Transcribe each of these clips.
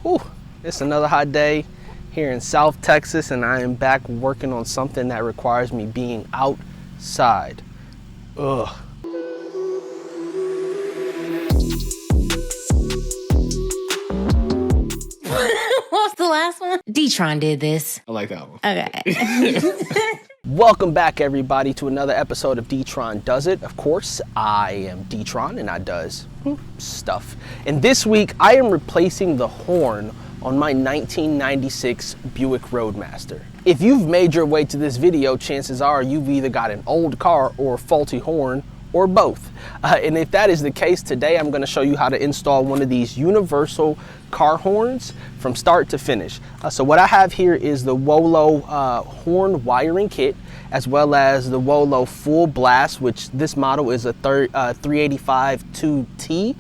Whew, it's another hot day here in South Texas, and I am back working on something that requires me being outside. Ugh. What was the last one? D-Tron did this. I like that one. Okay. Welcome back, everybody, to another episode of D-Tron Does It. Of course, I am D-Tron, and I does stuff. And this week, I am replacing the horn on my 1996 Buick Roadmaster. If you've made your way to this video, chances are you've either got an old car or a faulty horn, or both. And if that is the case, today I'm gonna show you how to install one of these universal car horns from start to finish. So what I have here is the Wolo horn wiring kit, as well as the Wolo full blast, which this model is a 385 2T.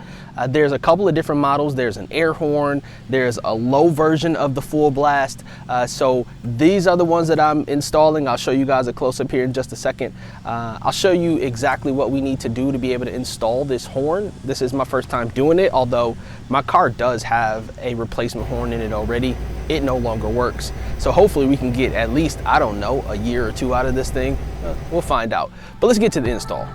There's a couple of different models. There's an air horn, there's a low version of the full blast. So these are the ones that I'm installing. I'll show you guys a close up here in just a second. I'll show you exactly what we need to do to be able to install this horn. This is my first time doing it, although my car does have a replacement horn in it already. It no longer works. So hopefully we can get at least, I don't know, a year or two out of this thing. We'll find out. But let's get to the install.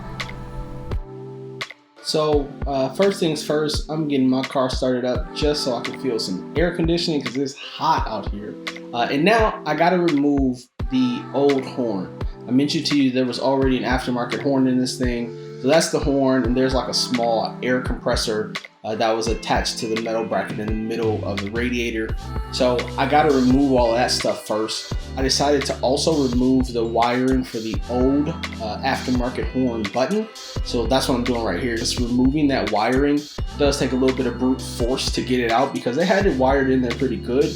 So first things first, I'm getting my car started up just so I can feel some air conditioning because it's hot out here. And now I gotta remove the old horn. I mentioned to you there was already an aftermarket horn in this thing. So that's the horn, and there's like a small air compressor that was attached to the metal bracket in the middle of the radiator. So I gotta remove all that stuff first. I decided to also remove the wiring for the old aftermarket horn button. So that's what I'm doing right here, just removing that wiring. It does take a little bit of brute force to get it out because they had it wired in there pretty good.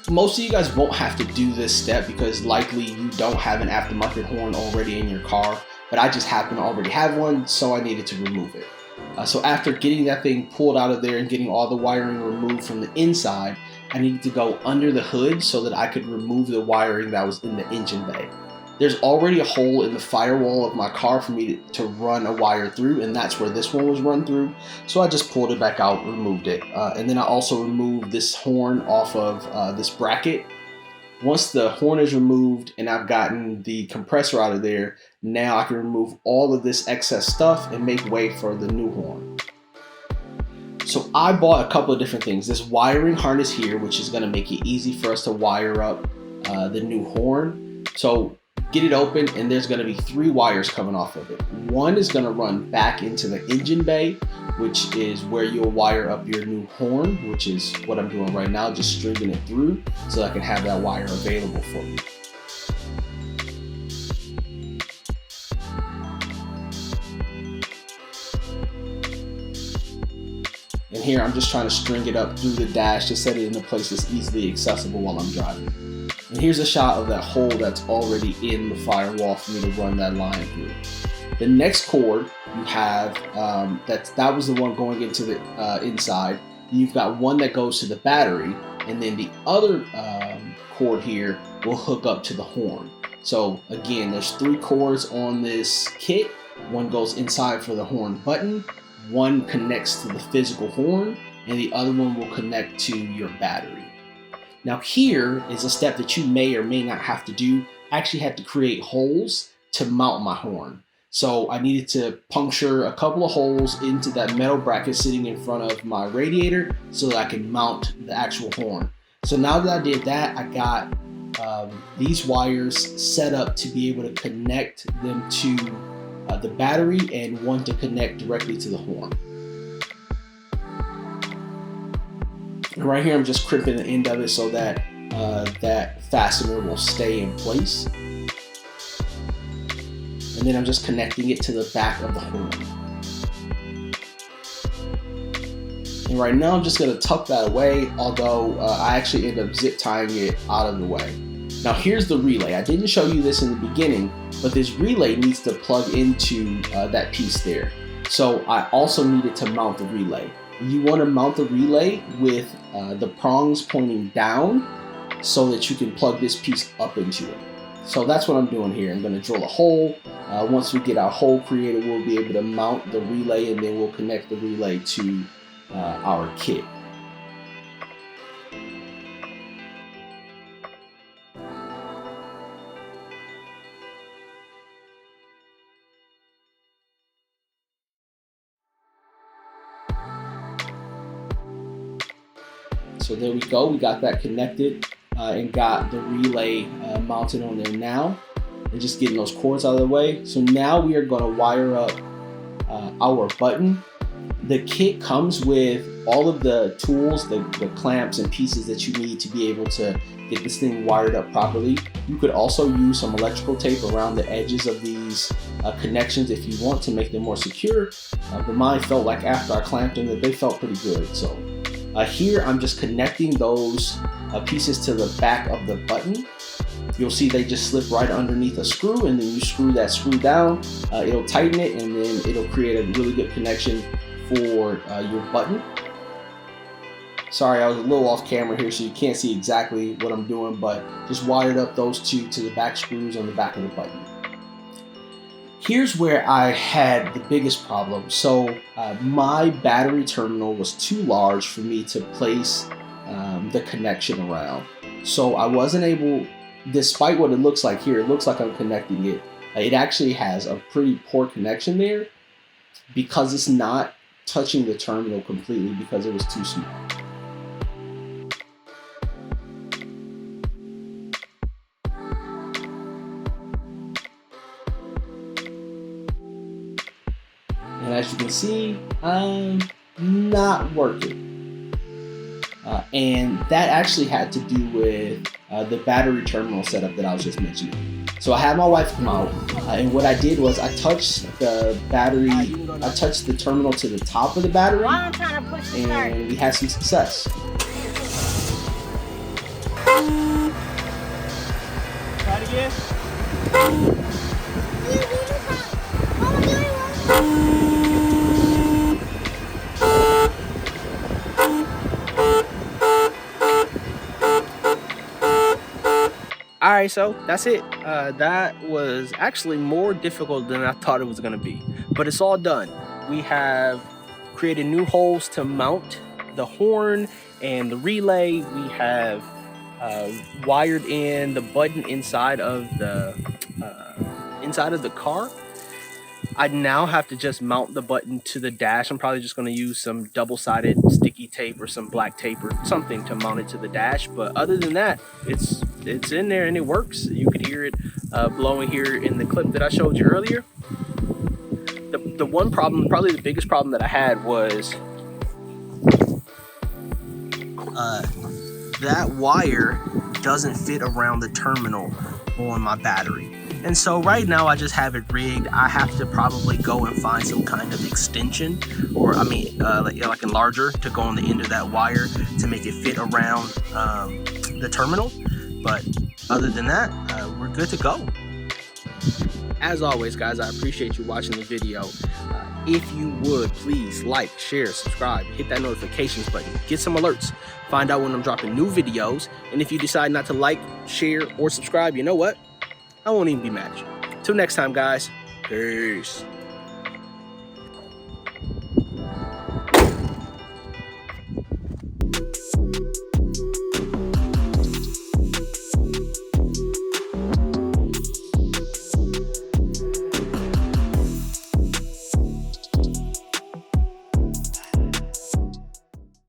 Most of you guys won't have to do this step because likely you don't have an aftermarket horn already in your car, but I just happen to already have one, so I needed to remove it. So after getting that thing pulled out of there and getting all the wiring removed from the inside, I needed to go under the hood so that I could remove the wiring that was in the engine bay. There's already a hole in the firewall of my car for me to run a wire through, and that's where this one was run through. So I just pulled it back out, removed it. And then I also removed this horn off of this bracket. Once the horn is removed and I've gotten the compressor out of there, now I can remove all of this excess stuff and make way for the new horn. So I bought a couple of different things. This wiring harness here, which is gonna make it easy for us to wire up the new horn. So get it open and there's gonna be 3 wires coming off of it. One is gonna run back into the engine bay, which is where you'll wire up your new horn, which is what I'm doing right now, just stringing it through so I can have that wire available for me. And here I'm just trying to string it up through the dash to set it in a place that's easily accessible while I'm driving. And here's a shot of that hole that's already in the firewall for me to run that line through. The next cord you have, that was the one going into the inside. You've got one that goes to the battery, and then the other cord here will hook up to the horn. So again, there's 3 cords on this kit. One goes inside for the horn button, one connects to the physical horn, and the other one will connect to your battery. Now here is a step that you may or may not have to do. I actually had to create holes to mount my horn. So I needed to puncture a couple of holes into that metal bracket sitting in front of my radiator so that I can mount the actual horn. So now that I did that, I got these wires set up to be able to connect them to the battery and one to connect directly to the horn. And right here I'm just crimping the end of it so that that fastener will stay in place. And then I'm just connecting it to the back of the horn. And right now I'm just going to tuck that away, although I actually end up zip tying it out of the way. Now here's the relay. I didn't show you this in the beginning, but this relay needs to plug into that piece there. So I also needed to mount the relay. You want to mount the relay with the prongs pointing down so that you can plug this piece up into it. So that's what I'm doing here. I'm going to drill a hole. Once we get our hole created, we'll be able to mount the relay, and then we'll connect the relay to our kit. So there we go. We got that connected and got the relay mounted on there now. And just getting those cords out of the way. So now we are going to wire up our button. The kit comes with all of the tools, the clamps and pieces that you need to be able to get this thing wired up properly. You could also use some electrical tape around the edges of these connections if you want to make them more secure. But mine felt like after I clamped them that they felt pretty good. So here I'm just connecting those pieces to the back of the button. You'll see they just slip right underneath a screw, and then you screw that screw down. It'll tighten it, and then it'll create a really good connection for your button. Sorry, I was a little off camera here, so you can't see exactly what I'm doing, but just wired up those two to the back screws on the back of the button. Here's where I had the biggest problem. So my battery terminal was too large for me to place the connection around. So I wasn't able, despite what it looks like here, it looks like I'm connecting it. It actually has a pretty poor connection there because it's not touching the terminal completely because it was too small. And as you can see, I'm not working. And that actually had to do with the battery terminal setup that I was just mentioning. So I had my wife come out, and what I did was I touched the battery, I touched the terminal to the top of the battery, and we had some success. Try it again. Alright, so that's it. That was actually more difficult than I thought it was going to be. But it's all done. We have created new holes to mount the horn and the relay. We have wired in the button inside of the car. I now have to just mount the button to the dash. I'm probably just going to use some double-sided sticky tape or some black tape or something to mount it to the dash. But other than that, it's in there and it works. You could hear it blowing here in the clip that I showed you earlier. The one problem, probably the biggest problem that I had was that wire doesn't fit around the terminal on my battery. And so right now I just have it rigged. I have to probably go and find some kind of extension, or like a enlarger to go on the end of that wire to make it fit around the terminal. But other than that, we're good to go. As always, guys, I appreciate you watching the video. If you would, please like, share, subscribe, hit that notifications button, get some alerts, find out when I'm dropping new videos. And if you decide not to like, share, or subscribe, you know what? I won't even be mad at you. Till next time, guys. Peace.